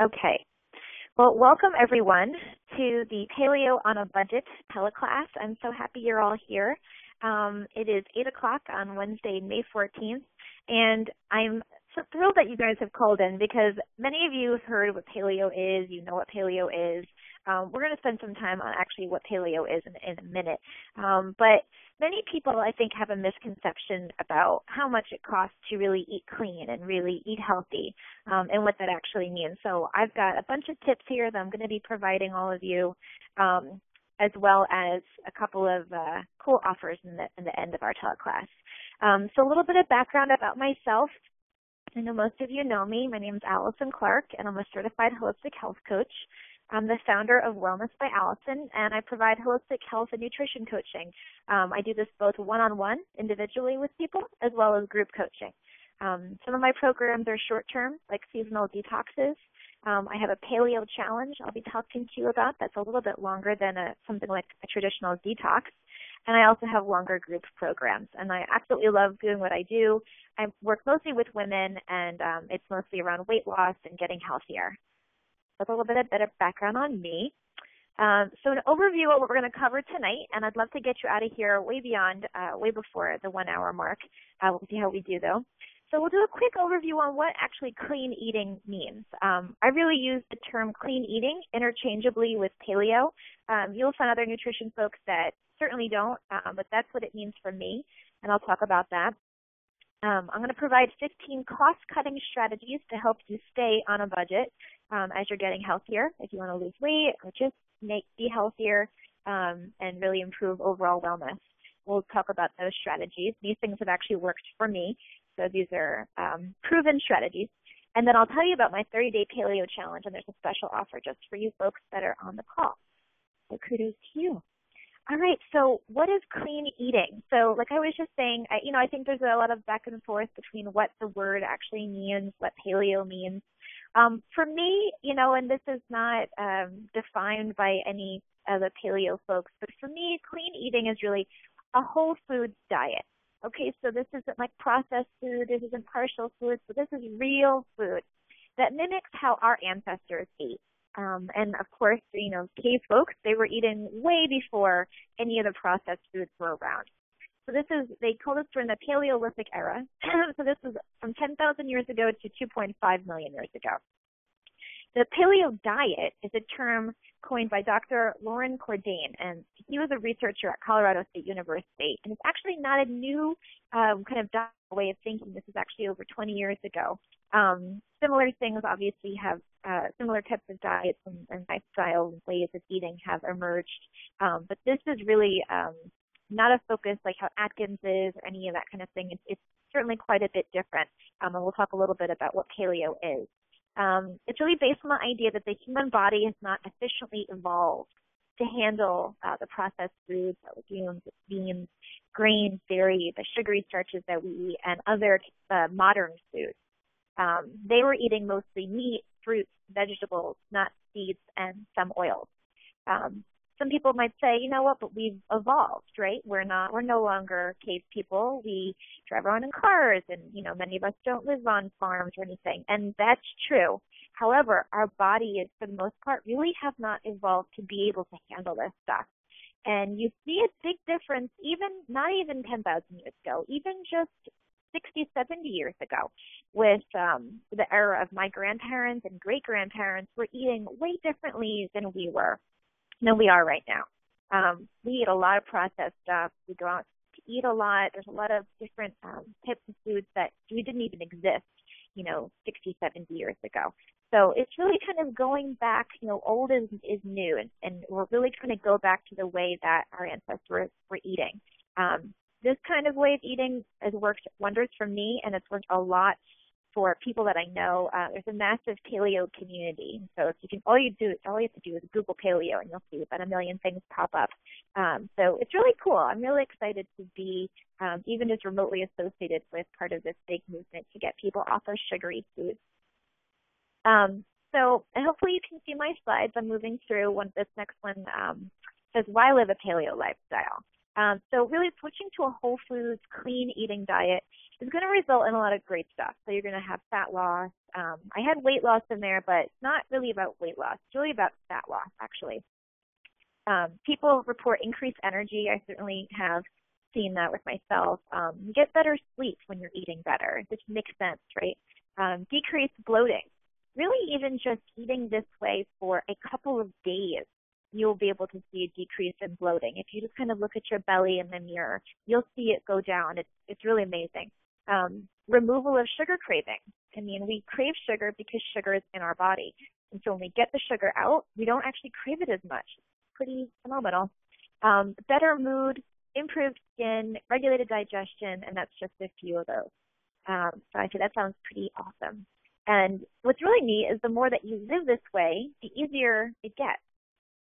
Okay. Well, welcome everyone to the Paleo on a Budget teleclass. I'm so happy you're all here. It is 8 o'clock on Wednesday, May 14th, and I'm so thrilled that you guys have called in because many of you have heard what paleo is, you know what paleo is. We're going to spend some time on actually what paleo is in a minute. But many people, I think, have a misconception about how much it costs to really eat clean and really eat healthy, and what that actually means. So I've got a bunch of tips here that I'm going to be providing all of you, as well as a couple of cool offers in the end of our teleclass. So a little bit of background about myself. I know most of you know me. My name is Alyson Clark, and I'm a certified holistic health coach. I'm the founder of Wellness by Alyson, and I provide holistic health and nutrition coaching. I do this both one-on-one, individually with people, as well as group coaching. Some of my programs are short-term, like seasonal detoxes. I have a paleo challenge I'll be talking to you about that's a little bit longer than something like a traditional detox. And I also have longer group programs. And I absolutely love doing what I do. I work mostly with women, and it's mostly around weight loss and getting healthier. That's a little bit of background on me. So an overview of what we're going to cover tonight, and I'd love to get you out of here way before the 1 hour mark. We'll see how we do though. So we'll do a quick overview on what actually clean eating means. I really use the term clean eating interchangeably with paleo. You'll find other nutrition folks that certainly don't, but that's what it means for me, and I'll talk about that. I'm going to provide 15 cost-cutting strategies to help you stay on a budget as you're getting healthier, if you want to lose weight or just be healthier and really improve overall wellness. We'll talk about those strategies. These things have actually worked for me, so these are proven strategies. And then I'll tell you about my 30-day paleo challenge, and there's a special offer just for you folks that are on the call. So kudos to you. All right, so what is clean eating? So like I was just saying, I think there's a lot of back and forth between what the word actually means, what paleo means. For me, and this is not defined by any of the paleo folks, but for me, clean eating is really a whole foods diet. Okay, so this isn't like processed food, this isn't partial food, so this is real food that mimics how our ancestors ate. And of course, cave folks, they were eating way before any of the processed foods were around. So they call this during the Paleolithic era. So this was from 10,000 years ago to 2.5 million years ago. The Paleo Diet is a term coined by Dr. Loren Cordain, and he was a researcher at Colorado State University. And it's actually not a new kind of way of thinking. This is actually over 20 years ago. Similar things obviously have similar types of diets and lifestyle and ways of eating have emerged. But this is really not a focus like how Atkins is or any of that kind of thing. It's certainly quite a bit different. And we'll talk a little bit about what paleo is. It's really based on the idea that the human body has not efficiently evolved to handle the processed foods, legumes, beans, grains, dairy, the sugary starches that we eat, and other modern foods. They were eating mostly meat, fruits, vegetables, nuts, seeds, and some oils. Some people might say, you know what, but we've evolved, right? We're no longer cave people. We drive around in cars, and many of us don't live on farms or anything, and that's true. However, our bodies, for the most part, really have not evolved to be able to handle this stuff. And you see a big difference, not even 10,000 years ago, even just 60, 70 years ago, with the era of my grandparents and great-grandparents were eating way differently than we are right now. We eat a lot of processed stuff. We go out to eat a lot. There's a lot of different types of foods that we didn't even exist, 60, 70 years ago. So it's really kind of going back, old is new, and we're really trying to go back to the way that our ancestors were eating. This kind of way of eating has worked wonders for me, and it's worked a lot for people that I know. There's a massive paleo community. So if all you have to do is Google paleo, and you'll see about a million things pop up. So it's really cool. I'm really excited to be even just remotely associated with part of this big movement to get people off of sugary foods. So hopefully you can see my slides. I'm moving through this next one says, why live a paleo lifestyle? So really switching to a whole foods, clean eating diet is going to result in a lot of great stuff. So you're going to have fat loss. I had weight loss in there, but it's not really about weight loss. It's really about fat loss, actually. People report increased energy. I certainly have seen that with myself. You get better sleep when you're eating better, which makes sense, right? Decreased bloating. Really, even just eating this way for a couple of days, you'll be able to see a decrease in bloating. If you just kind of look at your belly in the mirror, you'll see it go down. It's really amazing. Removal of sugar craving. I mean, we crave sugar because sugar is in our body. And so when we get the sugar out, we don't actually crave it as much. It's pretty phenomenal. Better mood, improved skin, regulated digestion, and that's just a few of those. So I say that sounds pretty awesome. And what's really neat is the more that you live this way, the easier it gets.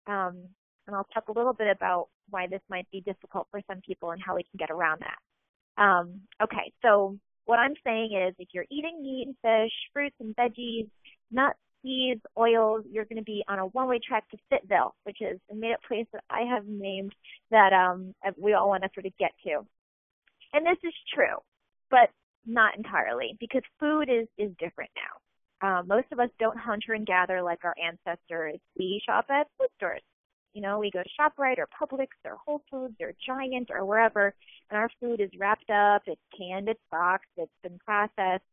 And I'll talk a little bit about why this might be difficult for some people and how we can get around that. Okay, so what I'm saying is if you're eating meat and fish, fruits and veggies, nuts, seeds, oils, you're going to be on a one-way track to Fitville, which is a made-up place that I have named that we all want to sort of get to. And this is true, but not entirely, because food is different now. Most of us don't hunter and gather like our ancestors. We shop at food stores. You know, we go to ShopRite or Publix or Whole Foods or Giant or wherever, and our food is wrapped up, it's canned, it's boxed, it's been processed,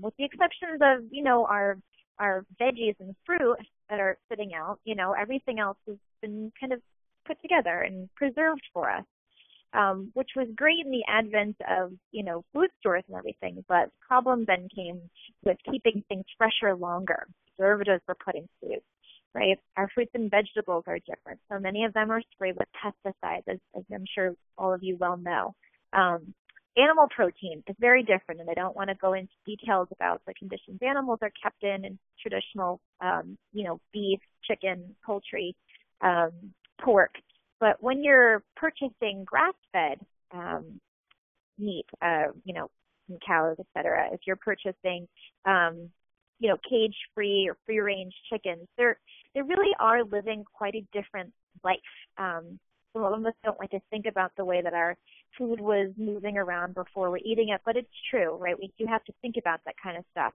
with the exceptions of, you know, our veggies and fruit that are sitting out. You know, everything else has been kind of put together and preserved for us. Which was great in the advent of, you know, food stores and everything, but the problem then came with keeping things fresher longer. Preservatives were put in food, right? Our fruits and vegetables are different. So many of them are sprayed with pesticides, as I'm sure all of you well know. Animal protein is very different, and I don't want to go into details about the conditions animals are kept in traditional, you know, beef, chicken, poultry, pork. But when you're purchasing grass-fed meat, you know, from cows, et cetera, if you're purchasing, you know, cage-free or free-range chickens, they really are living quite a different life. Some of us don't like to think about the way that our food was moving around before we're eating it, but it's true, right? We do have to think about that kind of stuff.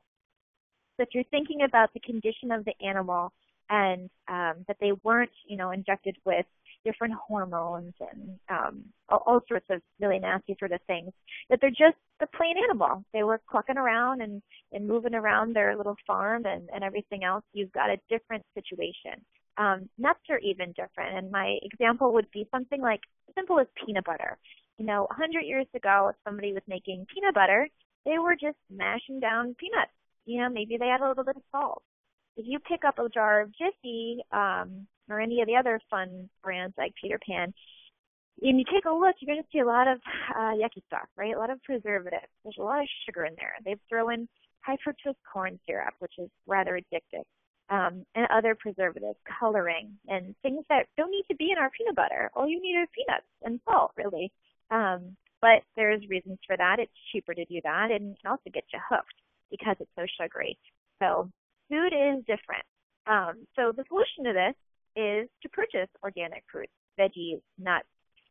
So if you're thinking about the condition of the animal and that they weren't, you know, injected with different hormones and all sorts of really nasty sort of things, that they're just the plain animal. They were clucking around and moving around their little farm and everything else. You've got a different situation. Nuts are even different. And my example would be something like simple as peanut butter. You know, 100 years ago, if somebody was making peanut butter, they were just mashing down peanuts. You know, maybe they had a little bit of salt. If you pick up a jar of Jiffy or any of the other fun brands like Peter Pan, and you take a look, you're going to see a lot of yucky stuff, right? A lot of preservatives. There's a lot of sugar in there. They throw in high fructose corn syrup, which is rather addictive, and other preservatives, coloring, and things that don't need to be in our peanut butter. All you need is peanuts and salt, really. But there's reasons for that. It's cheaper to do that, and it can also get you hooked because it's so sugary. So food is different. So the solution to this is to purchase organic fruits, veggies, nuts,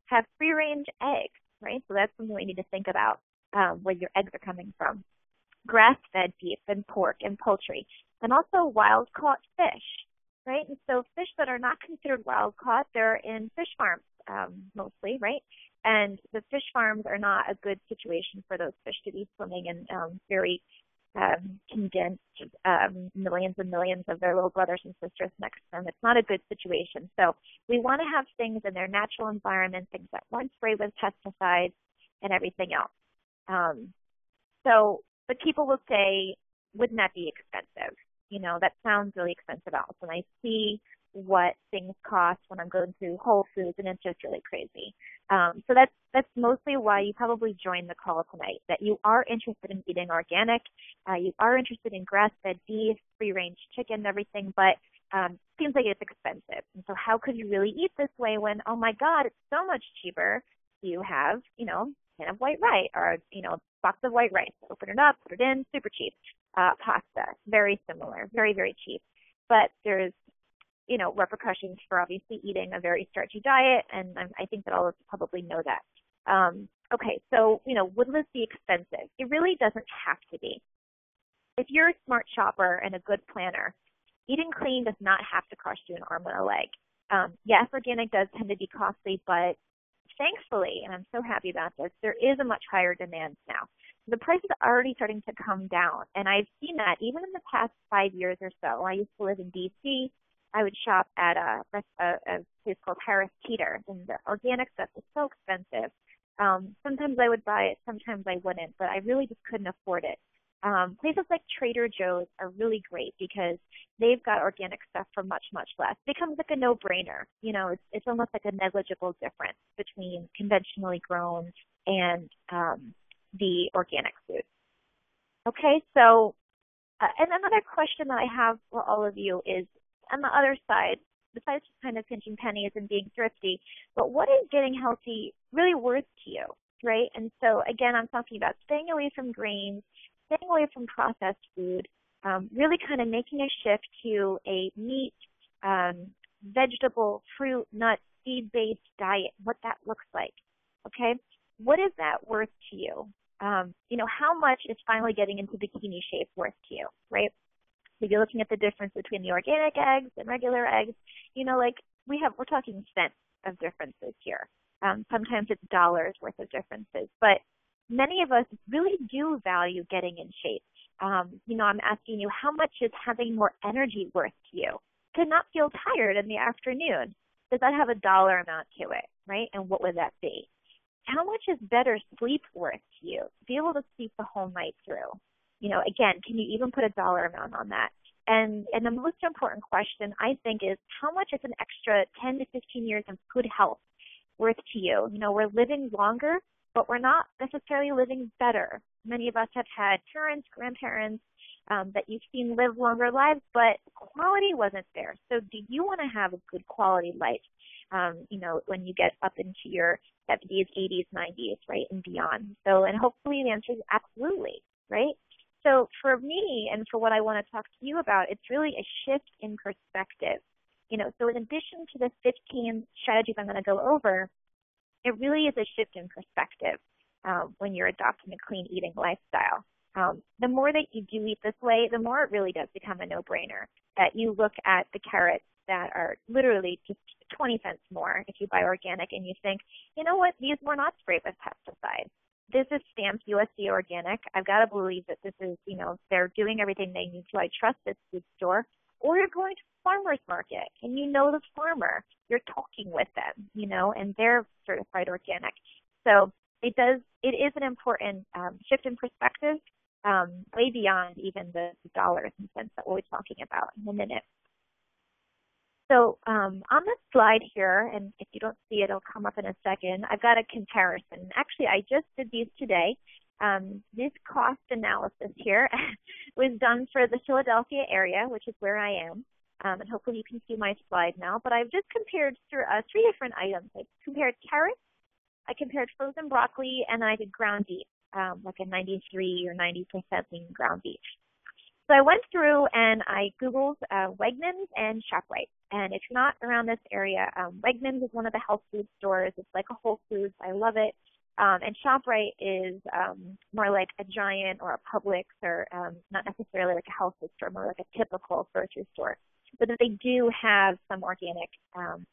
have free-range eggs, right? So that's something we need to think about where your eggs are coming from. Grass-fed beef and pork and poultry, and also wild-caught fish, right? And so fish that are not considered wild-caught, they're in fish farms mostly, right? And the fish farms are not a good situation for those fish to be swimming in very condensed millions and millions of their little brothers and sisters next to them. It's not a good situation. So we want to have things in their natural environment, things that weren't sprayed with pesticides and everything else. But people will say, wouldn't that be expensive? You know, that sounds really expensive, Alyson. I see what things cost when I'm going through Whole Foods, and it's just really crazy. So that's mostly why you probably joined the call tonight, that you are interested in eating organic, you are interested in grass-fed beef, free-range chicken, everything, but seems like it's expensive. And so how could you really eat this way when, oh my God, it's so much cheaper? You have, you know, a can of white rice or, you know, a box of white rice. Open it up, put it in, super cheap. Pasta, very similar, very, very cheap. But there's repercussions for obviously eating a very starchy diet, and I think that all of you probably know that. Okay, so, would this be expensive? It really doesn't have to be. If you're a smart shopper and a good planner, eating clean does not have to cost you an arm and a leg. Yes, organic does tend to be costly, but thankfully, and I'm so happy about this, there is a much higher demand now. The prices are already starting to come down, and I've seen that even in the past 5 years or so. I used to live in D.C. I would shop at a place called Harris Teeter, and the organic stuff is so expensive. Sometimes I would buy it, sometimes I wouldn't, but I really just couldn't afford it. Places like Trader Joe's are really great because they've got organic stuff for much, much less. It becomes like a no-brainer. It's almost like a negligible difference between conventionally grown and the organic food. Okay, so, and another question that I have for all of you is, on the other side, besides just kind of pinching pennies and being thrifty, but what is getting healthy really worth to you, right? And so, again, I'm talking about staying away from grains, staying away from processed food, really kind of making a shift to a meat, vegetable, fruit, nut, seed-based diet, what that looks like, okay? What is that worth to you? How much is finally getting into bikini shape worth to you, right? So you're looking at the difference between the organic eggs and regular eggs, we're talking cents of differences here. Sometimes it's dollars worth of differences, but many of us really do value getting in shape. I'm asking you, how much is having more energy worth to you? To not feel tired in the afternoon, does that have a dollar amount to it, right? And what would that be? How much is better sleep worth to you? To be able to sleep the whole night through. Again, can you even put a dollar amount on that? And the most important question, I think, is how much is an extra 10 to 15 years of good health worth to you? We're living longer, but we're not necessarily living better. Many of us have had parents, grandparents that you've seen live longer lives, but quality wasn't there. So do you want to have a good quality life, when you get up into your 70s, 80s, 90s, right, and beyond? So, and hopefully the answer is absolutely, right? So for me and for what I want to talk to you about, it's really a shift in perspective. So in addition to the 15 strategies I'm going to go over, it really is a shift in perspective when you're adopting a clean eating lifestyle. The more that you do eat this way, the more it really does become a no-brainer. That you look at the carrots that are literally just 20 cents more if you buy organic, and you think, you know what, these were not sprayed with pesticides. This is stamped USDA organic. I've got to believe that this is, they're doing everything they need to. I trust this food store. Or you're going to farmer's market and you know the farmer. You're talking with them, and they're certified organic. So it is an important shift in perspective, way beyond even the dollars and cents that we'll be talking about in a minute. So on this slide here, and if you don't see it, it'll come up in a second, I've got a comparison. Actually, I just did these today. This cost analysis here was done for the Philadelphia area, which is where I am. And hopefully you can see my slide now. But I've just compared 3 different items. I compared carrots, I compared frozen broccoli, and then I did ground beef, like a 93 or 90% lean ground beef. So I went through and I Googled Wegmans and ShopRite. And if you're not around this area, Wegmans is one of the health food stores. It's like a Whole Foods. I love it. And ShopRite is more like a Giant or a Publix, or not necessarily like a health food store, more like a typical grocery store. But they do have some organic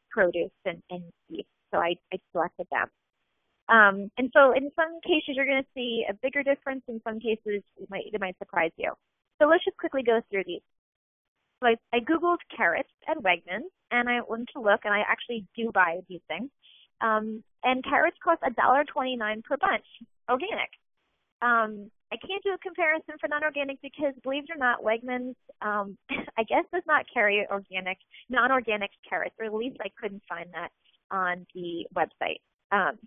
produce and beef. So I selected them. And so in some cases, you're going to see a bigger difference. In some cases, it might surprise you. So let's just quickly go through these. So I Googled carrots at Wegmans, and I went to look, and I actually do buy these things. And carrots cost $1.29 per bunch, organic. I can't do a comparison for non-organic because, believe it or not, Wegmans, I guess, does not carry non-organic carrots, or at least I couldn't find that on the website.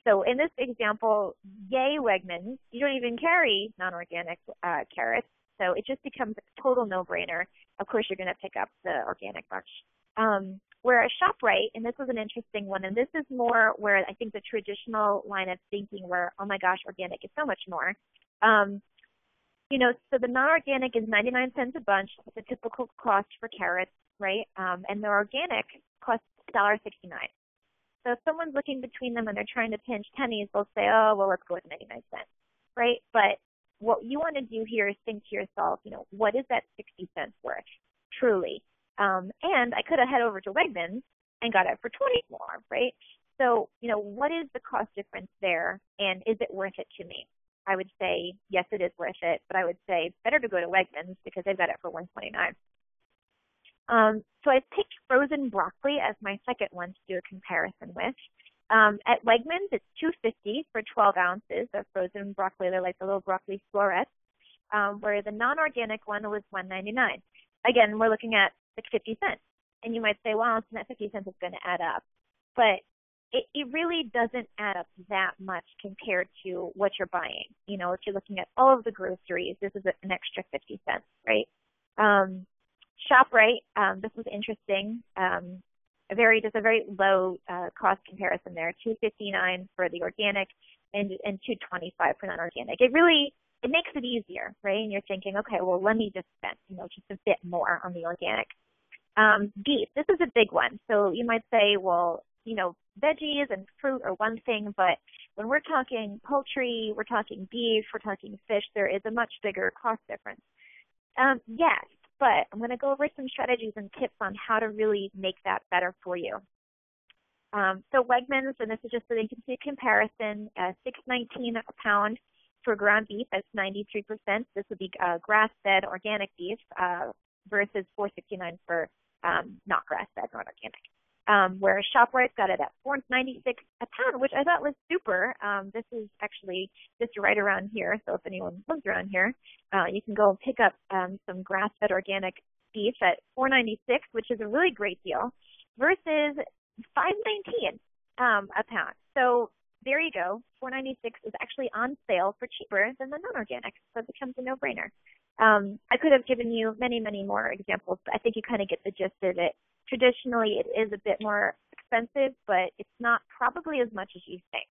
So in this example, yay, Wegmans, you don't even carry non-organic carrots. So it just becomes a total no-brainer. Of course, you're going to pick up the organic bunch. Whereas ShopRite, and this was an interesting one, and this is more where I think the traditional line of thinking where, oh my gosh, organic is so much more. So the non-organic is 99 cents a bunch, the typical cost for carrots, right? And the organic costs $1.69. So if someone's looking between them and they're trying to pinch pennies, they'll say, oh, well, let's go with 99 cents, right? But what you want to do here is think to yourself, what is that 60 cents worth, truly? And I could have head over to Wegmans and got it for 20 more, right? So, what is the cost difference there, and is it worth it to me? I would say, yes, it is worth it, but I would say better to go to Wegmans because they've got it for $1.29. So I picked frozen broccoli as my second one to do a comparison with. At Wegmans, it's $2.50 for 12 ounces of frozen broccoli. They're like the little broccoli florets, where the non-organic one was $1.99. Again, we're looking at like 50 cents. And you might say, well, that 50 cents is going to add up. But it really doesn't add up that much compared to what you're buying. If you're looking at all of the groceries, this is an extra 50 cents, right? ShopRite, this was interesting. Just a very low cost comparison there. $2.59 for the organic and $2.25 for non-organic. It makes it easier, right? And you're thinking, okay, well, let me just spend, just a bit more on the organic. Beef, this is a big one. So you might say, well, veggies and fruit are one thing, but when we're talking poultry, we're talking beef, we're talking fish, there is a much bigger cost difference. Yes, but I'm going to go over some strategies and tips on how to really make that better for you. So Wegmans, and this is just so they can see a comparison, $6.19 a pound for ground beef. That's 93%. This would be grass-fed organic beef versus $4.69 for not grass-fed, not organic. Where ShopRite's got it at $4.96 a pound, which I thought was super. This is actually just right around here, so if anyone lives around here, you can go and pick up some grass-fed organic beef at $4.96, which is a really great deal, versus $5.19 a pound. So there you go. $4.96 is actually on sale for cheaper than the non-organic, so it becomes a no-brainer. I could have given you many, many more examples, but I think you kind of get the gist of it. Traditionally, it is a bit more expensive, but it's not probably as much as you think.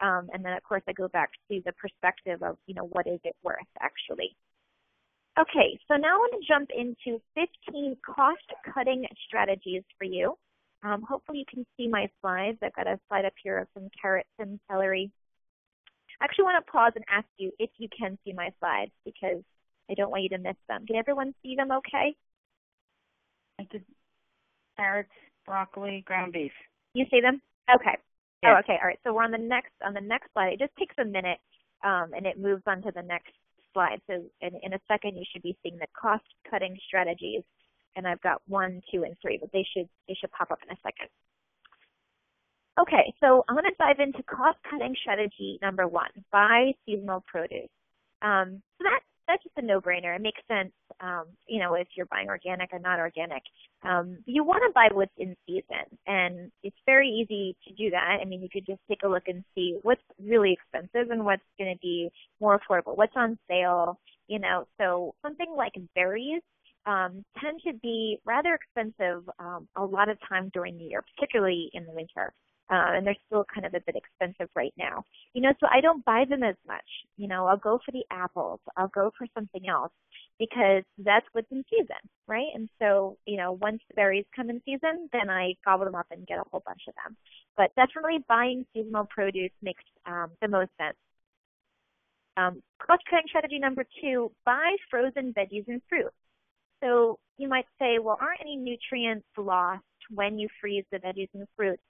And then, of course, I go back to the perspective of, what is it worth, actually. Okay, so now I want to jump into 15 cost-cutting strategies for you. Hopefully you can see my slides. I've got a slide up here of some carrots and celery. I actually want to pause and ask you if you can see my slides because I don't want you to miss them. Can everyone see them okay? I did. Carrots, broccoli, ground beef. You see them? Okay. Yes. Oh, okay. All right. So we're on the next slide. It just takes a minute, and it moves on to the next slide. So in a second, you should be seeing the cost-cutting strategies, and I've got 1, 2, and 3, but they should pop up in a second. Okay. So I'm going to dive into cost-cutting strategy number 1: buy seasonal produce. So that's just a no-brainer. It makes sense, if you're buying organic or not organic. You want to buy what's in season, and it's very easy to do that. I mean, you could just take a look and see what's really expensive and what's going to be more affordable, what's on sale, So something like berries tend to be rather expensive a lot of times during the year, particularly in the winter. And they're still kind of a bit expensive right now. So I don't buy them as much. I'll go for the apples. I'll go for something else because that's what's in season, right? And so, once the berries come in season, then I gobble them up and get a whole bunch of them. But definitely buying seasonal produce makes the most sense. Cost-cutting strategy number 2, buy frozen veggies and fruit. So you might say, well, aren't any nutrients lost when you freeze the veggies and the fruit?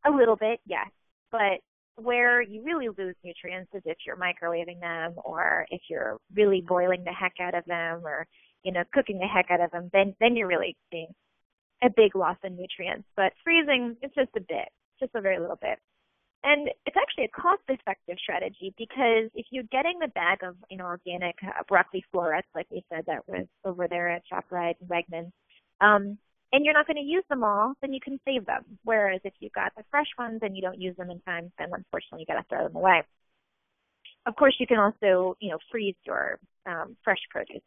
A little bit, yes. But where you really lose nutrients is if you're microwaving them or if you're really boiling the heck out of them or, cooking the heck out of them, then you're really seeing a big loss in nutrients. But freezing, it's just a bit, just a very little bit. And it's actually a cost-effective strategy because if you're getting the bag of, organic broccoli florets, like we said, that was over there at ShopRite and Wegmans, and you're not going to use them all, then you can save them. Whereas if you've got the fresh ones and you don't use them in time, then unfortunately you got to throw them away. Of course, you can also, freeze your fresh produce.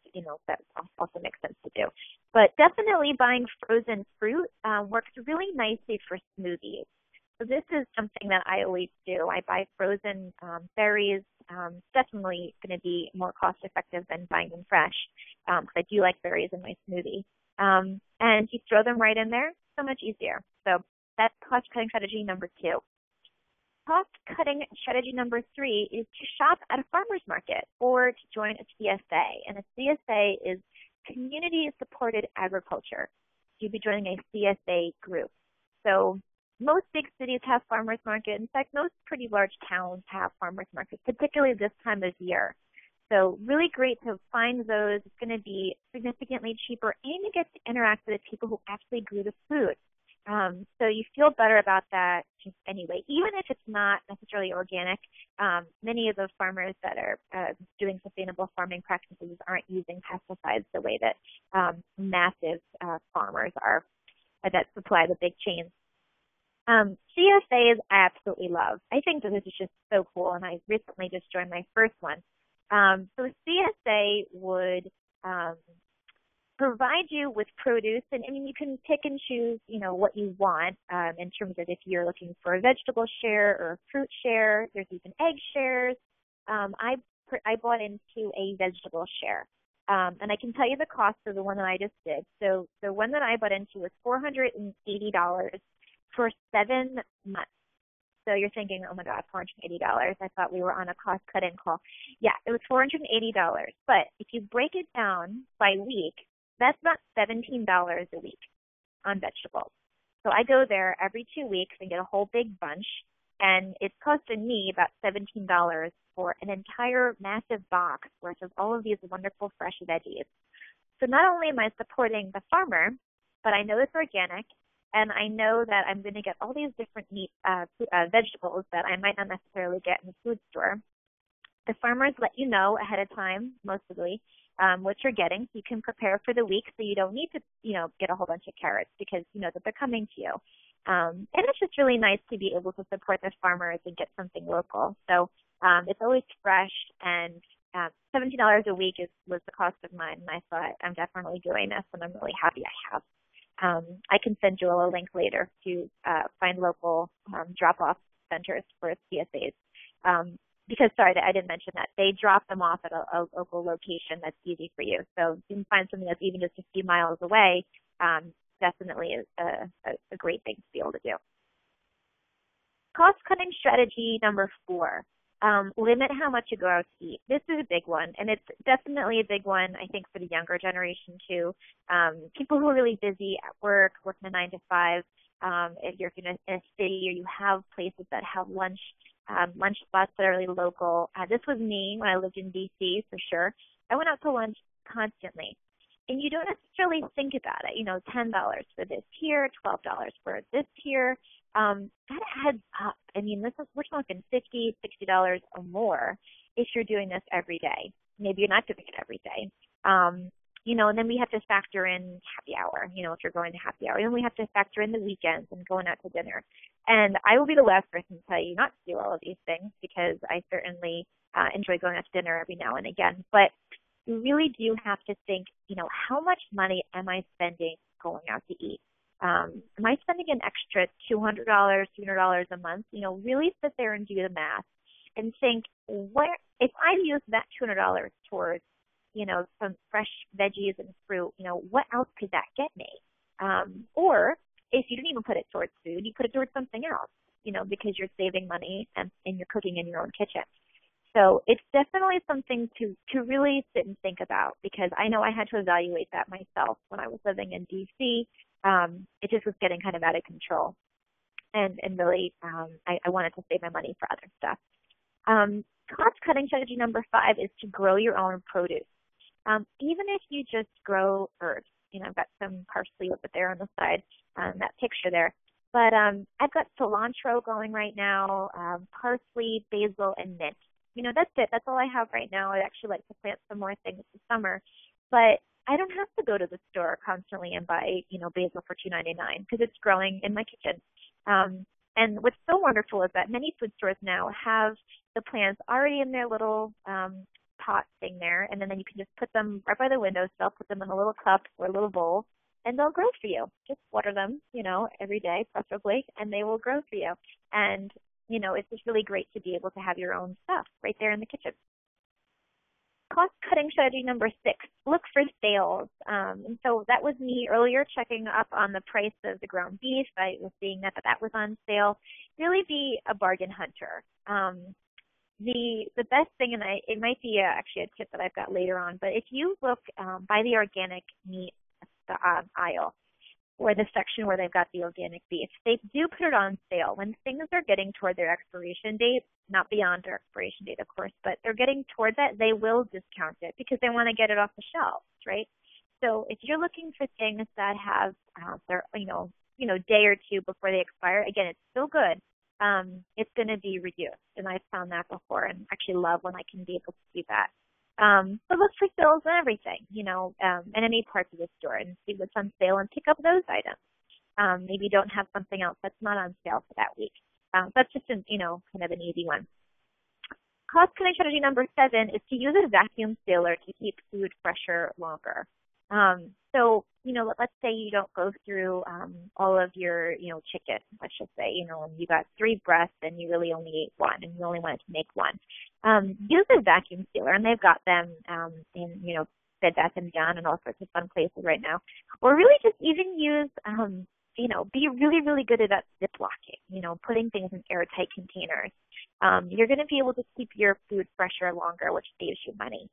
That also makes sense to do. But definitely buying frozen fruit works really nicely for smoothies. So this is something that I always do. I buy frozen berries. Definitely going to be more cost effective than buying them fresh because I do like berries in my smoothie. And you throw them right in there, so much easier. So that's cost cutting strategy number 2. Cost cutting strategy number 3 is to shop at a farmer's market or to join a CSA. And a CSA is community supported agriculture. You'd be joining a CSA group. So most big cities have farmers market. In fact, most pretty large towns have farmers markets, particularly this time of year. So really great to find those. It's going to be significantly cheaper, and you get to interact with the people who actually grew the food. So you feel better about that just anyway, even if it's not necessarily organic. Many of those farmers that are doing sustainable farming practices aren't using pesticides the way that massive farmers are that supply the big chains. CSAs I absolutely love. I think that this is just so cool, and I recently just joined my first one. So a CSA would provide you with produce, and I mean you can pick and choose, what you want in terms of if you're looking for a vegetable share or a fruit share. There's even egg shares. I bought into a vegetable share, and I can tell you the cost of the one that I just did. So the one that I bought into was $480 for 7 months. So you're thinking, oh my God, $480. I thought we were on a cost-cutting call. Yeah, it was $480. But if you break it down by week, that's about $17 a week on vegetables. So I go there every 2 weeks and get a whole big bunch, and it's costing me about $17 for an entire massive box worth of all of these wonderful fresh veggies. So not only am I supporting the farmer, but I know it's organic, and I know that I'm going to get all these different vegetables that I might not necessarily get in the food store. The farmers let you know ahead of time, mostly, what you're getting, so you can prepare for the week, so you don't need to, get a whole bunch of carrots because you know that they're coming to you. And it's just really nice to be able to support the farmers and get something local. So it's always fresh, and $17 a week was the cost of mine, and I thought I'm definitely doing this, and I'm really happy I have. I can send you a link later to find local drop-off centers for CSAs. Because, sorry, I didn't mention that. They drop them off at a local location that's easy for you. So you can find something that's even just a few miles away. Definitely is a great thing to be able to do. Cost-cutting strategy number 4. Limit how much you go out to eat. This is a big one, and it's definitely a big one, I think, for the younger generation, too. People who are really busy at work, working a 9 to 5, if you're in a city or you have places that have lunch spots that are really local. This was me when I lived in D.C., for sure. I went out to lunch constantly. And you don't necessarily think about it, $10 for this tier, $12 for this tier. That adds up. I mean, we're talking $50, $60 or more if you're doing this every day. Maybe you're not doing it every day. And then we have to factor in happy hour, if you're going to happy hour. And then we have to factor in the weekends and going out to dinner. And I will be the last person to tell you not to do all of these things because I certainly enjoy going out to dinner every now and again. But you really do have to think, how much money am I spending going out to eat? Am I spending an extra $200, $300 a month? Really sit there and do the math and think, if I use that $200 towards, some fresh veggies and fruit, what else could that get me? Or if you didn't even put it towards food, you put it towards something else, because you're saving money and you're cooking in your own kitchen. So it's definitely something to really sit and think about, because I know I had to evaluate that myself when I was living in D.C. It just was getting kind of out of control. And really, I wanted to save my money for other stuff. Cost-cutting strategy number 5 is to grow your own produce. Even if you just grow herbs, I've got some parsley over there on the side, that picture there. But I've got cilantro going right now, parsley, basil, and mint. That's it. That's all I have right now. I'd actually like to plant some more things this summer. But I don't have to go to the store constantly and buy, basil for $2.99 because it's growing in my kitchen. And what's so wonderful is that many food stores now have the plants already in their little pot thing there, and then you can just put them right by the windowsill, put them in a little cup or a little bowl, and they'll grow for you. Just water them, every day preferably, and they will grow for you. And, it's just really great to be able to have your own stuff right there in the kitchen. Cost-cutting strategy number 6, look for sales. And so that was me earlier checking up on the price of the ground beef. I was seeing that was on sale. Really be a bargain hunter. The best thing, and it might be actually a tip that I've got later on, but if you look by the organic meat aisle, or the section where they've got the organic beef, they do put it on sale. When things are getting toward their expiration date, not beyond their expiration date, of course, but they're getting toward that, they will discount it because they want to get it off the shelves, right? So if you're looking for things that have their, day or two before they expire, again, it's still good. It's going to be reduced, and I've found that before, and actually love when I can be able to do that. But look for sales and everything, in any parts of the store, and see what's on sale and pick up those items. Maybe you don't have something else that's not on sale for that week. That's just kind of an easy one. Cost-cutting strategy number 7 is to use a vacuum sealer to keep food fresher longer. So, let's say you don't go through all of your, chicken, let's just say, and you got 3 breasts and you really only ate 1 and you only wanted to make 1. Use a vacuum sealer, and they've got them in, Bed Bath & Beyond and all sorts of fun places right now. Or really just even use, be really, really good at zip-locking, putting things in airtight containers. You're going to be able to keep your food fresher longer, which saves you money.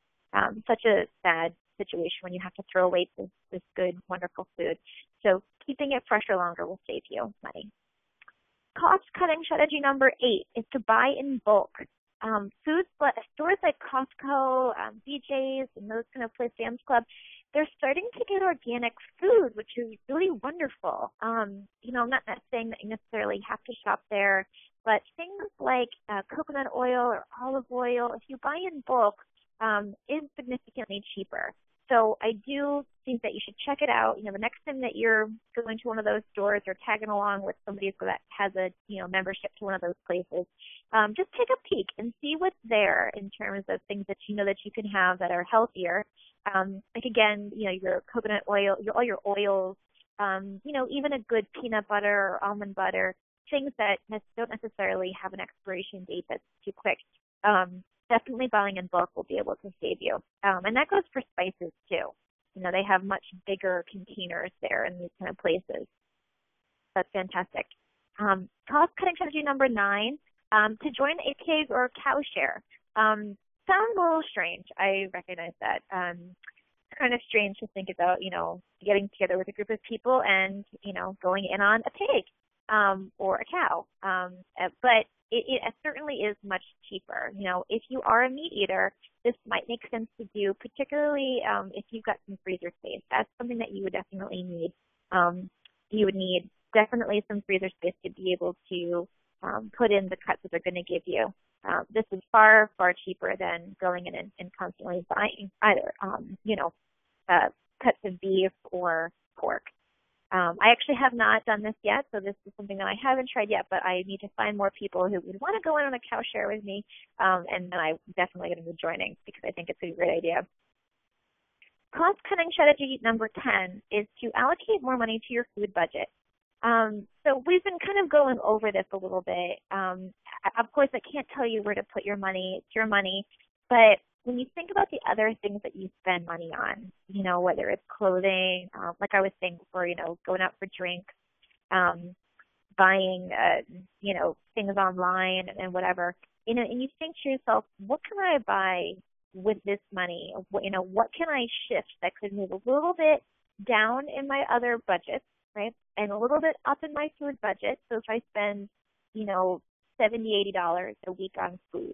Such a sad situation when you have to throw away this good, wonderful food. So keeping it fresher longer will save you money. Cost-cutting strategy number 8 is to buy in bulk. Stores like Costco, BJ's, and those kind of places, Sam's Club, they're starting to get organic food, which is really wonderful. I'm not saying that you necessarily have to shop there, but things like coconut oil or olive oil, if you buy in bulk, is significantly cheaper. So I do think that you should check it out. The next time that you're going to one of those stores or tagging along with somebody that has a, membership to one of those places, just take a peek and see what's there in terms of things that that you can have that are healthier. Like again, your coconut oil, all your oils, even a good peanut butter or almond butter, things that don't necessarily have an expiration date that's too quick. Definitely buying in bulk will be able to save you. And that goes for spices too. They have much bigger containers there in these kind of places. That's fantastic. Cost-cutting strategy number 9, to join a pig or cow share. Sounds a little strange. I recognize that. It's kind of strange to think about, getting together with a group of people and, going in on a pig or a cow. But it certainly is much cheaper. If you are a meat eater, this might make sense to do, particularly if you've got some freezer space. That's something that you would definitely need. You would need definitely some freezer space to be able to put in the cuts that they're going to give you. This is far, far cheaper than going in and constantly buying either, cuts of beef or pork. I actually have not done this yet, so this is something that I haven't tried yet, but I need to find more people who would want to go in on a cow share with me, and then I'm definitely going to be joining because I think it's a great idea. Cost-cutting strategy number 10 is to allocate more money to your food budget. So we've been kind of going over this a little bit. Of course, I can't tell you where to put your money. It's your money, but when you think about the other things that you spend money on, whether it's clothing, like I was saying before, going out for drinks, buying, things online and whatever, and you think to yourself, what can I buy with this money? What can I shift that could move a little bit down in my other budgets, right? And a little bit up in my food budget. So if I spend, $70, $80 a week on food,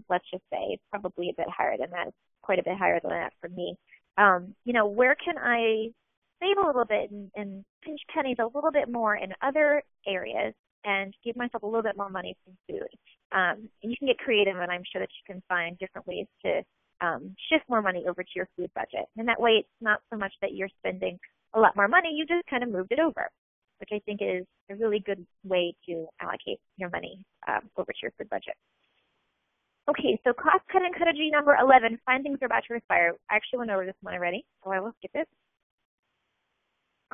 let's just say, it's probably a bit higher than that. It's quite a bit higher than that for me. Where can I save a little bit and pinch pennies a little bit more in other areas and give myself a little bit more money from food? And you can get creative, and I'm sure that you can find different ways to shift more money over to your food budget. And that way it's not so much that you're spending a lot more money, you just kind of moved it over, which I think is a really good way to allocate your money over to your food budget. Okay, so cost-cutting strategy number 11, find things are about to expire. I actually went over this one already, so I will skip it.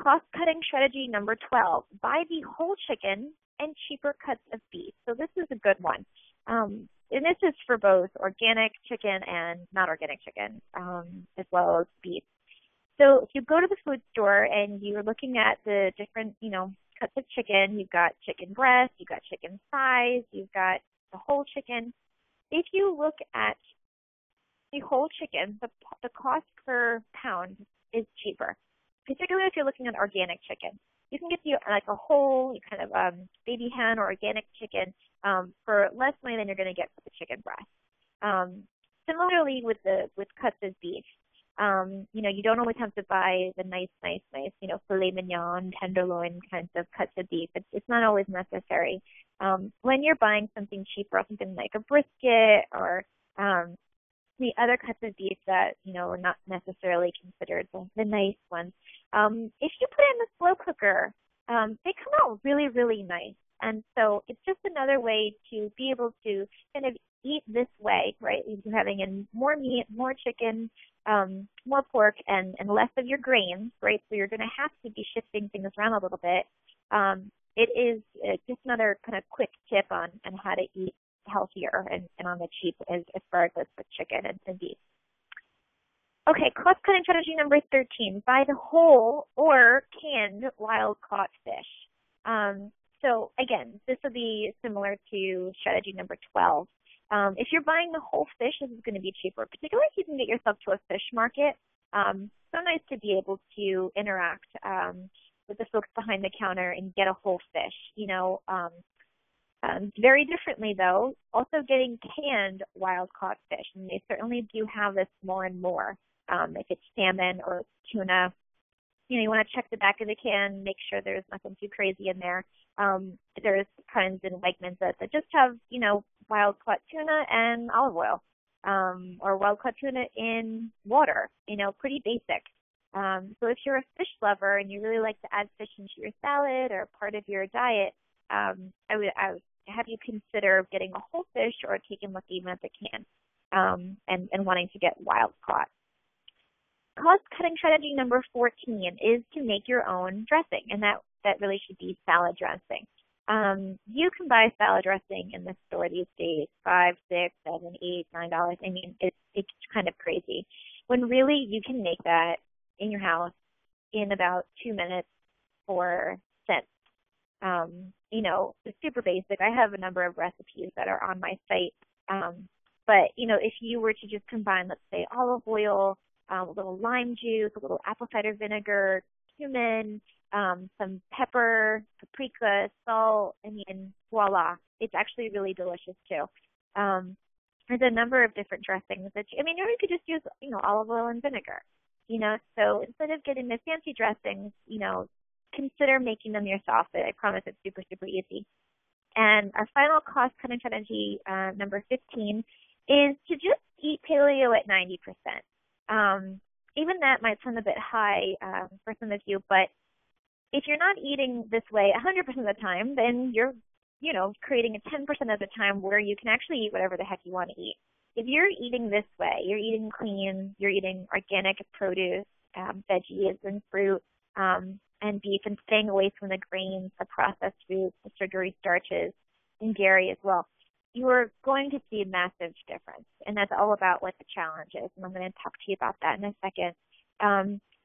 Cost-cutting strategy number 12, buy the whole chicken and cheaper cuts of beef. So this is a good one. And this is for both organic chicken and not organic chicken, as well as beef. So if you go to the food store and you're looking at the different, cuts of chicken, you've got chicken breast, you've got chicken thighs, you've got the whole chicken. If you look at the whole chicken, the cost per pound is cheaper, particularly if you're looking at organic chicken. You can get a whole kind of baby hen or organic chicken for less money than you're going to get for the chicken breast. Similarly with cuts of beef, you don't always have to buy the nice, filet mignon, tenderloin kinds of cuts of beef. It's not always necessary. When you're buying something cheaper, something like a brisket or the other cuts of beef that, are not necessarily considered the nice ones, if you put it in the slow cooker, they come out really, really nice. And so it's just another way to be able to kind of eat this way, right? You're having in more meat, more chicken, more pork, and less of your grains, right? So you're going to have to be shifting things around a little bit. It is just another kind of quick tip on how to eat healthier and on the cheap as far as with chicken and beef. Okay, cost-cutting strategy number 13, buy the whole or canned wild-caught fish. So again, this will be similar to strategy number 12. If you're buying the whole fish, this is going to be cheaper, particularly if you can get yourself to a fish market. So nice to be able to interact with the folks behind the counter and get a whole fish. Very differently, though, also getting canned wild-caught fish, and they certainly do have this more and more. If it's salmon or tuna, you want to check the back of the can, make sure there's nothing too crazy in there. There's kinds in Wegmans that just have, wild-caught tuna and olive oil, or wild-caught tuna in water, pretty basic. So if you're a fish lover and you really like to add fish into your salad or part of your diet, I would have you consider getting a whole fish or taking a look even at the can, and wanting to get wild-caught. Cost-cutting strategy number 14 is to make your own dressing, and that really should be salad dressing. You can buy salad dressing in the store these days, $5, $6, $7, $8, $9. I mean, it's kind of crazy. When really you can make that in your house in about 2 minutes for cents. It's super basic. I have a number of recipes that are on my site. But if you were to just combine, let's say, olive oil, a little lime juice, a little apple cider vinegar, cumin, some pepper, paprika, salt, voila. It's actually really delicious too. There's a number of different dressings that you could just use, olive oil and vinegar. So instead of getting the fancy dressings, consider making them yourself. I promise it's super, super easy. And our final cost-cutting strategy, number 15, is to just eat paleo at 90%. Even that might sound a bit high for some of you, but if you're not eating this way 100% of the time, then you're, creating a 10% of the time where you can actually eat whatever the heck you want to eat. If you're eating this way, you're eating clean, you're eating organic produce, veggies and fruit, and beef, and staying away from the grains, the processed foods, the sugary starches, and dairy as well, you are going to see a massive difference. And that's all about what the challenge is. And I'm going to talk to you about that in a second.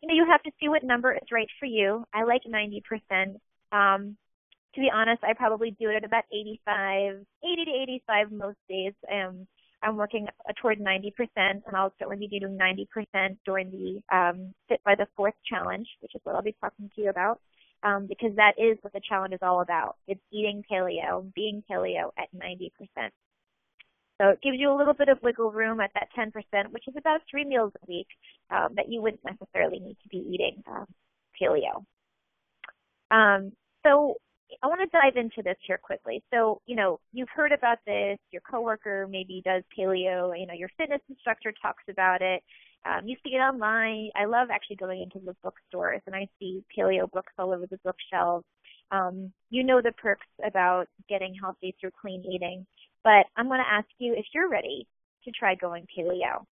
You have to see what number is right for you. I like 90%. To be honest, I probably do it at about 80 to 85 most days. I'm working toward 90%, and I'll certainly be doing 90% during the Fit by the Fourth challenge, which is what I'll be talking to you about, because that is what the challenge is all about. It's eating paleo, being paleo at 90%. So it gives you a little bit of wiggle room at that 10%, which is about 3 meals a week that you wouldn't necessarily need to be eating paleo. So I want to dive into this here quickly. So, you've heard about this. Your coworker maybe does paleo. Your fitness instructor talks about it. You see it online. I love actually going into the bookstores, and I see paleo books all over the bookshelves. The perks about getting healthy through clean eating. But I'm going to ask you if you're ready to try going paleo,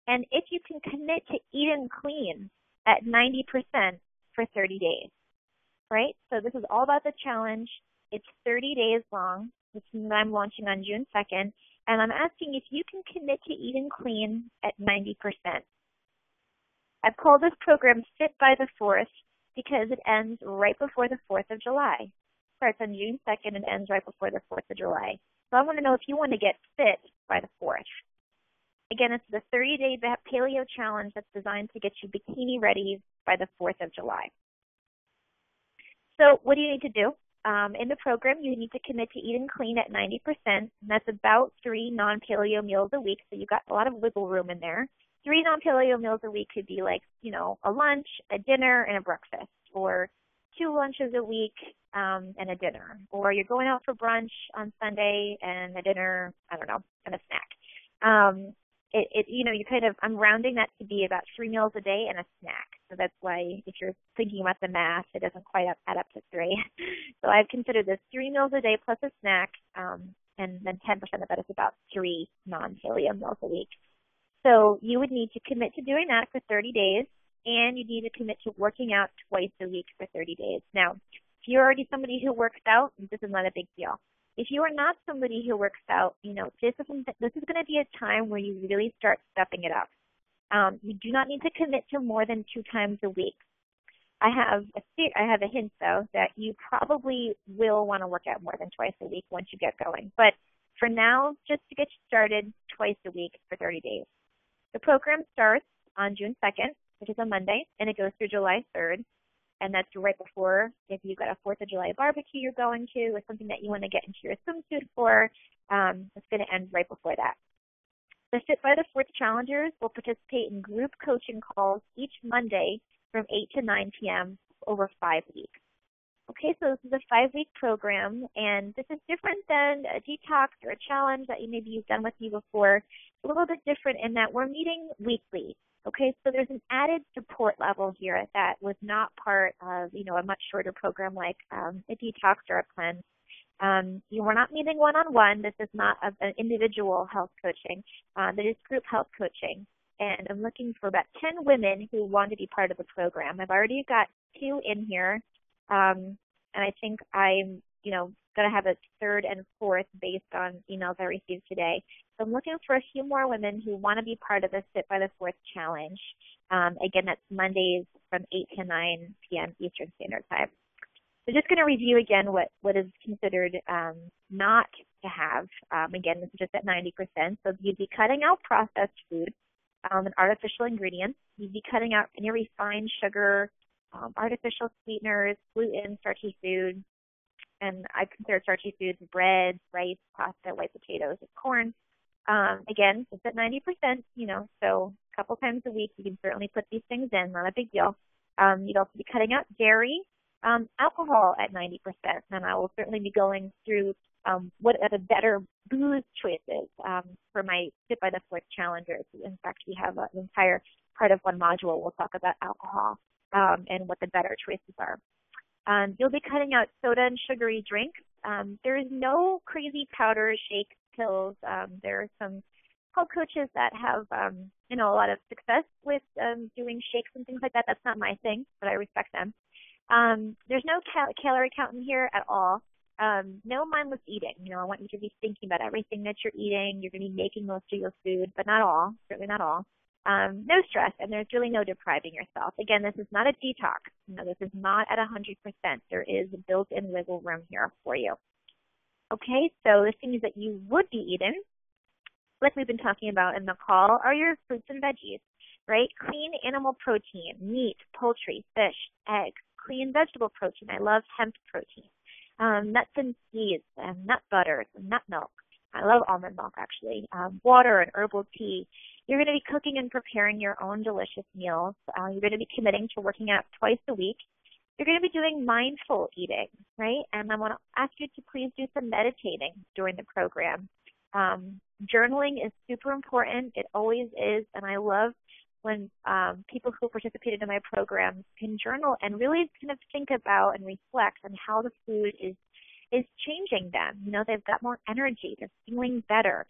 and if you can commit to eating clean at 90% for 30 days. right? So this is all about the challenge. It's 30 days long. This is I'm launching on June 2nd. And I'm asking if you can commit to eating clean at 90%. I've called this program Fit by the 4th because it ends right before the 4th of July. It starts on June 2nd and ends right before the 4th of July. So I want to know if you want to get fit by the 4th. Again, it's the 30-day paleo challenge that's designed to get you bikini ready by the 4th of July. So what do you need to do? In the program, you need to commit to eating clean at 90%, and that's about 3 non-paleo meals a week, so you've got a lot of wiggle room in there. 3 non-paleo meals a week could be like, a lunch, a dinner, and a breakfast, or 2 lunches a week and a dinner, or you're going out for brunch on Sunday and a dinner, and a snack. I'm rounding that to be about 3 meals a day and a snack. So that's why if you're thinking about the math, it doesn't quite add up to 3. So I've considered this 3 meals a day plus a snack, and then 10% of that is about 3 non-paleo meals a week. So you would need to commit to doing that for 30 days, and you need to commit to working out twice a week for 30 days. Now, if you're already somebody who works out, this is not a big deal. If you are not somebody who works out, this is going to be a time where you really start stepping it up. You do not need to commit to more than 2 times a week. I have a hint, though, that you probably will want to work out more than twice a week once you get going. But for now, just to get you started, twice a week for 30 days. The program starts on June 2nd, which is a Monday, and it goes through July 3rd. And that's right before, if you've got a 4th of July barbecue you're going to, or something that you want to get into your swimsuit for, it's going to end right before that. The Fit by the 4th challengers will participate in group coaching calls each Monday from 8 to 9 p.m. over 5 weeks. Okay, so this is a 5-week program, and this is different than a detox or a challenge that maybe you've done with me before. It's a little bit different in that we're meeting weekly. Okay, so there's an added support level here that was not part of, a much shorter program like a detox or a cleanse. We're not meeting one-on-one. This is not an individual health coaching. This is group health coaching. And I'm looking for about 10 women who want to be part of the program. I've already got 2 in here. And I think I'm, going to have a 3rd and 4th based on emails I received today. So I'm looking for a few more women who want to be part of the Fit by the 4th challenge. Again, that's Mondays from 8 to 9 p.m. Eastern Standard Time. So just going to review again what is considered not to have. Again, this is just at 90%. So you'd be cutting out processed food and artificial ingredients. You'd be cutting out any refined sugar, artificial sweeteners, gluten, starchy food. And I consider starchy foods bread, rice, pasta, white potatoes, and corn. Again, it's at 90%, so a couple times a week you can certainly put these things in, not a big deal. You'd also be cutting out dairy, alcohol at 90%, and I will certainly be going through what are the better booze choices for my Fit by the 4th challengers. In fact, we have an entire part of one module we'll talk about alcohol and what the better choices are. You'll be cutting out soda and sugary drinks. There is no crazy powder, shake, pills. There are some health coaches that have, a lot of success with doing shakes and things like that. That's not my thing, but I respect them. There's no calorie count in here at all. No mindless eating. I want you to be thinking about everything that you're eating. You're going to be making most of your food, but not all, certainly not all. No stress, and there's really no depriving yourself. Again, this is not a detox. This is not at 100%. There is a built-in wiggle room here for you. Okay, so the things that you would be eating, like we've been talking about in the call, are your fruits and veggies, right? Clean animal protein, meat, poultry, fish, eggs, clean vegetable protein. I love hemp protein. Nuts and seeds, and nut butters, and nut milk. I love almond milk, actually. Water and herbal tea. You're going to be cooking and preparing your own delicious meals. You're going to be committing to working out twice a week. You're going to be doing mindful eating, right? And I want to ask you to please do some meditating during the program. Journaling is super important. It always is. And I love when people who participated in my programs can journal and really kind of think about and reflect on how the food is changing them. They've got more energy. They're feeling better.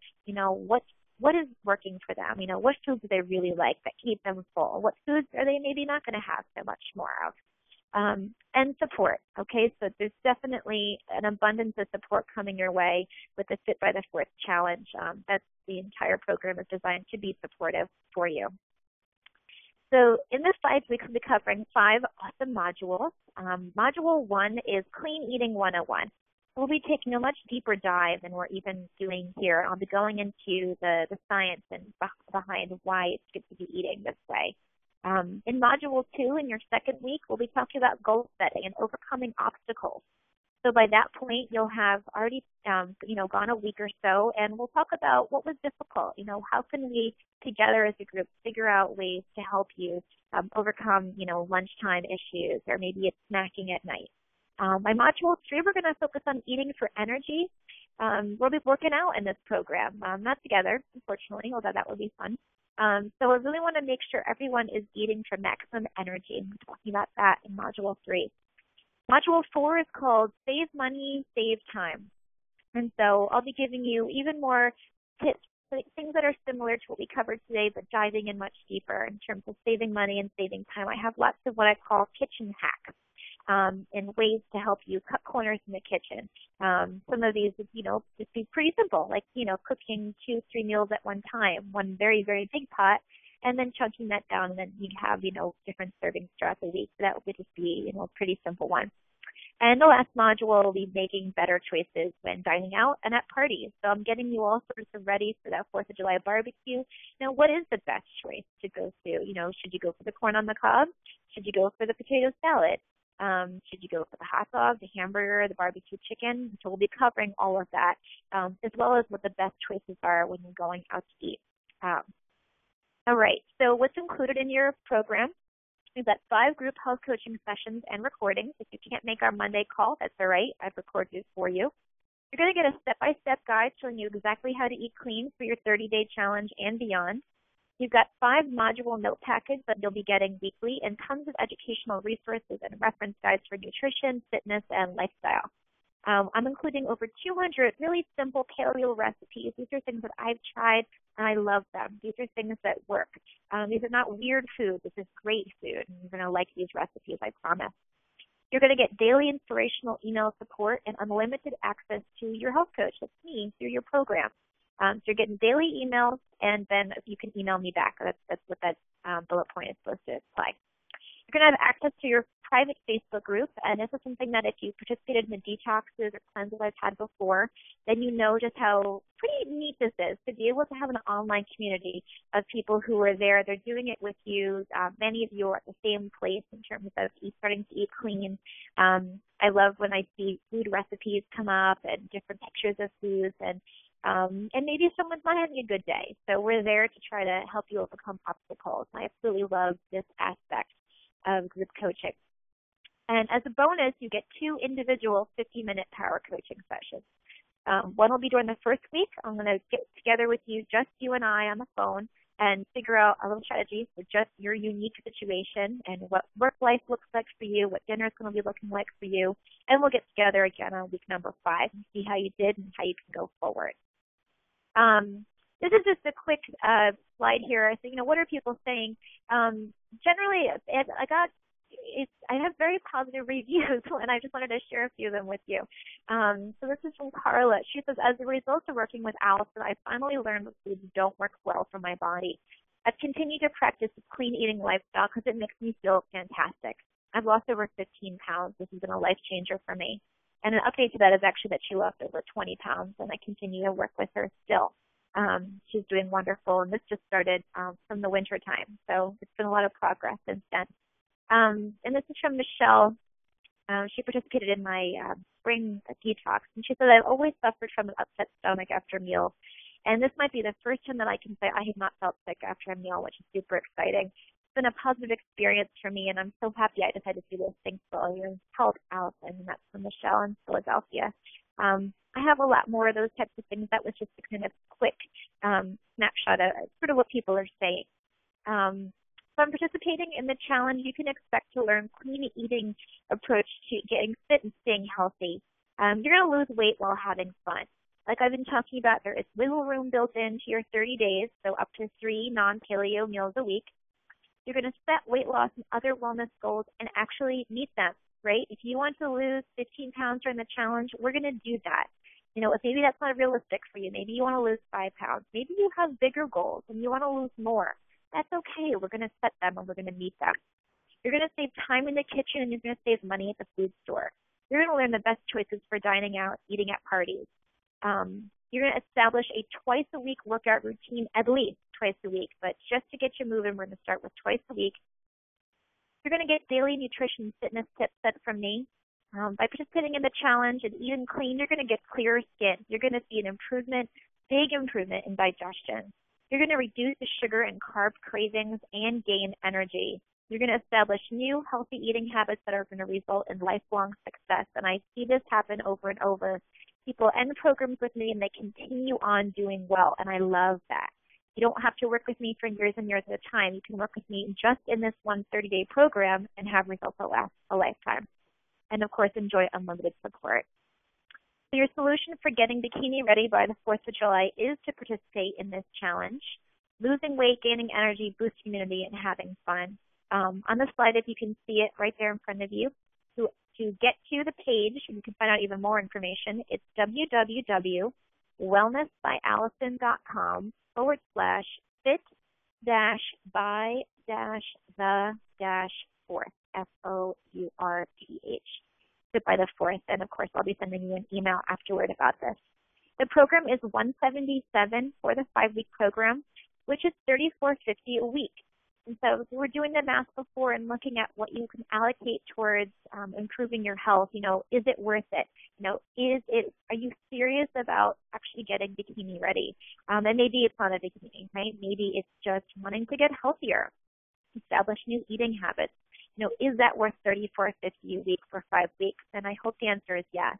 What is working for them? What foods do they really like that keep them full? What foods are they maybe not going to have so much more of? and support. Okay, so there's definitely an abundance of support coming your way with the Fit by the Fourth challenge. That's the entire program is designed to be supportive for you. So in this 5 weeks, we'll be covering 5 awesome modules. Module 1 is Clean Eating 101. We'll be taking a much deeper dive than we're even doing here. I'll be going into the science and behind why it's good to be eating this way. In Module 2, in your 2nd week, we'll be talking about goal setting and overcoming obstacles. So by that point, you'll have already, gone a week or so, and we'll talk about what was difficult. How can we together as a group figure out ways to help you overcome, lunchtime issues, or maybe it's snacking at night. By Module 3, we're going to focus on eating for energy. We'll be working out in this program, not together, unfortunately, although that would be fun. So I really want to make sure everyone is eating for maximum energy. I'm talking about that in Module 3. Module 4 is called Save Money, Save Time. And so I'll be giving you even more tips, things that are similar to what we covered today, but diving in much deeper in terms of saving money and saving time. I have lots of what I call kitchen hacks. And ways to help you cut corners in the kitchen. Some of these, just be pretty simple, like, cooking 2-3 meals at one time, one very, very big pot, and then chunking that down, and then you have, different servings throughout the week. So that would just be, a pretty simple one. And the last module will be making better choices when dining out and at parties. So I'm getting you all sorts of ready for that 4th of July barbecue. Now, what is the best choice to go to? Should you go for the corn on the cob? Should you go for the potato salad? Should you go for the hot dog, the hamburger, the barbecue chicken? So we'll be covering all of that, as well as what the best choices are when you're going out to eat. All right, so what's included in your program is that 5 group health coaching sessions and recordings. If you can't make our Monday call, that's all right. I've recorded it for you. You're going to get a step-by-step guide showing you exactly how to eat clean for your 30-day challenge and beyond. You've got 5 module note packets that you'll be getting weekly and tons of educational resources and reference guides for nutrition, fitness, and lifestyle. I'm including over 200 really simple paleo recipes. These are things that I've tried and I love them. These are things that work. These are not weird food. This is great food. And you're going to like these recipes, I promise. You're going to get daily inspirational email support and unlimited access to your health coach, that's me, through your program. So you're getting daily emails, and then you can email me back. That's what that bullet point is supposed to apply. You're going to have access to your private Facebook group, and this is something that if you participated in the detoxes or cleanses I've had before, then you know just how pretty neat this is to be able to have an online community of people who are there. They're doing it with you. Many of you are at the same place in terms of starting to eat clean. I love when I see food recipes come up and different pictures of foods, and maybe someone's not having a good day. So we're there to try to help you overcome obstacles. I absolutely love this aspect of group coaching. And as a bonus, you get 2 individual 50-minute power coaching sessions. One will be during the first week. I'm going to get together with you, just you and I on the phone, and figure out a little strategy for just your unique situation and what work life looks like for you, what dinner is going to be looking like for you. And we'll get together again on week number 5 and see how you did and how you can go forward. This is just a quick slide here. I think, what are people saying? Generally, I have very positive reviews, and I just wanted to share a few of them with you. So this is from Carla. She says, as a result of working with Alyson, I finally learned that foods don't work well for my body. I've continued to practice a clean eating lifestyle because it makes me feel fantastic. I've lost over 15 pounds. This has been a life changer for me. And an update to that is actually that she lost over 20 pounds, and I continue to work with her still. She's doing wonderful, and this just started from the winter time. So it's been a lot of progress since then. And this is from Michelle. She participated in my spring detox, and she said, I've always suffered from an upset stomach after meals. And this might be the first time that I can say I have not felt sick after a meal, which is super exciting. It's been a positive experience for me, and I'm so happy I decided to do this. Thanks for all your help, Alyson, and that's from Michelle in Philadelphia. I have a lot more of those types of things. That was just a kind of quick snapshot of sort of what people are saying. So I'm participating in the challenge. You can expect to learn clean eating approach to getting fit and staying healthy. You're going to lose weight while having fun. Like I've been talking about, there is wiggle room built into your 30 days, so up to 3 non-paleo meals a week. You're going to set weight loss and other wellness goals and actually meet them, right? If you want to lose 15 pounds during the challenge, we're going to do that. You know, if maybe that's not realistic for you, maybe you want to lose 5 pounds, maybe you have bigger goals and you want to lose more. That's okay. We're going to set them and we're going to meet them. You're going to save time in the kitchen and you're going to save money at the food store. You're going to learn the best choices for dining out, eating at parties. You're going to establish a twice-a-week workout routine, at least twice a week. But just to get you moving, we're going to start with twice a week. You're going to get daily nutrition fitness tips sent from me. By participating in the challenge and eating clean, you're going to get clearer skin. You're going to see an improvement, big improvement in digestion. You're going to reduce the sugar and carb cravings and gain energy. You're going to establish new healthy eating habits that are going to result in lifelong success. And I see this happen over and over. People end programs with me and they continue on doing well. And I love that. You don't have to work with me for years and years at a time. You can work with me just in this one 30-day program and have results that last a lifetime. And of course, enjoy unlimited support. So your solution for getting bikini ready by the 4th of July is to participate in this challenge. Losing weight, gaining energy, boosting immunity, and having fun. On the slide, if you can see it right there in front of you, to get to the page, and you can find out even more information, it's www.wellness-by-Alyson.com/fit-by-the-4th, F-O-U-R-T-H, fit by the 4th. And of course, I'll be sending you an email afterward about this. The program is $177 for the 5-week program, which is $34.50 a week. And so we were doing the math before and looking at what you can allocate towards improving your health. You know, is it worth it? You know, are you serious about actually getting bikini ready? And maybe it's not a bikini, right? Maybe it's just wanting to get healthier, establish new eating habits. You know, is that worth $34.50 a week for 5 weeks? And I hope the answer is yes.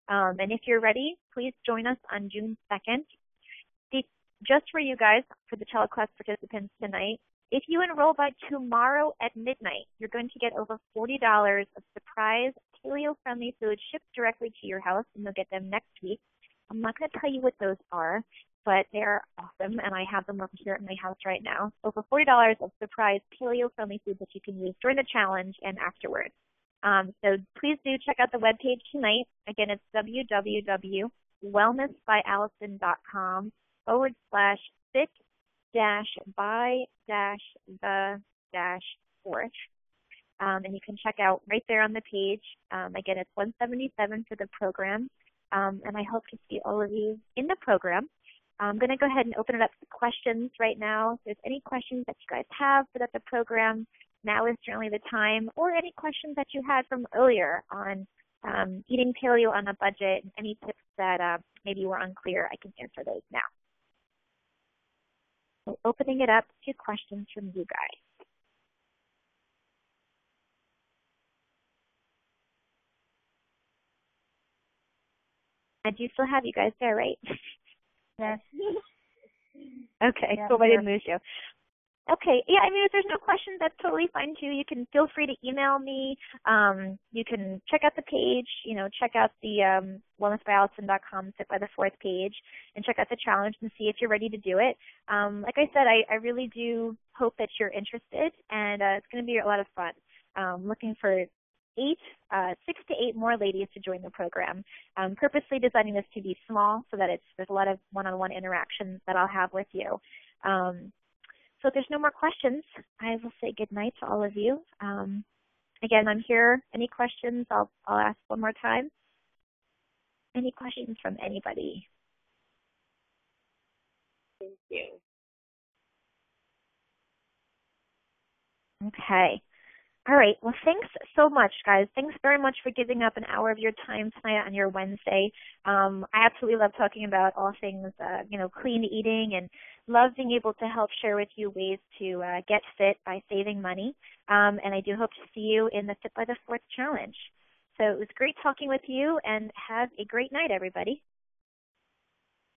And if you're ready, please join us on June 2nd. Just for you guys, for the teleclass participants tonight, if you enroll by tomorrow at midnight, you're going to get over $40 of surprise paleo-friendly food shipped directly to your house, and you'll get them next week. I'm not going to tell you what those are, but they're awesome, and I have them over here at my house right now. Over $40 of surprise paleo-friendly food that you can use during the challenge and afterwards. So please do check out the webpage tonight. Again, it's www.wellness-by-Alyson.com/fit-by-the-4th. And you can check out right there on the page. Again, it's $177 for the program. And I hope to see all of you in the program. I'm going to go ahead and open it up to questions right now. If there's any questions that you guys have about the program, now is certainly the time, or any questions that you had from earlier on eating paleo on a budget, and any tips that maybe were unclear, I can answer those now. So opening it up to questions from you guys. I do still have you guys there, right? Yes. Okay, Yeah, cool. I sure. didn't lose you. Okay, yeah, I mean, if there's no questions, that's totally fine too. You can feel free to email me. You can check out the page, you know, check out the wellnessbyalyson.com fit by the 4th page, and check out the challenge and see if you're ready to do it. Like I said, I really do hope that you're interested, and it's going to be a lot of fun. Looking for 6 to 8 more ladies to join the program. Purposely designing this to be small so that there's a lot of one-on-one interactions that I'll have with you. So if there's no more questions, I will say good night to all of you. Again, I'm here. Any questions? I'll ask one more time. Any questions from anybody? Thank you. Okay. All right. Well, thanks so much, guys. Thanks very much for giving up an hour of your time tonight on your Wednesday. I absolutely love talking about all things, clean eating, and love being able to help share with you ways to get fit by saving money. And I do hope to see you in the Fit by the 4th challenge. So it was great talking with you, and have a great night, everybody.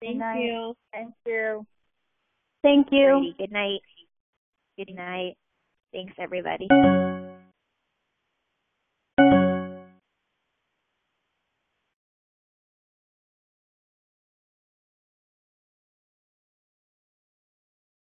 Thank you. Thank you. Thank you. Good night. Good night. Thanks, everybody.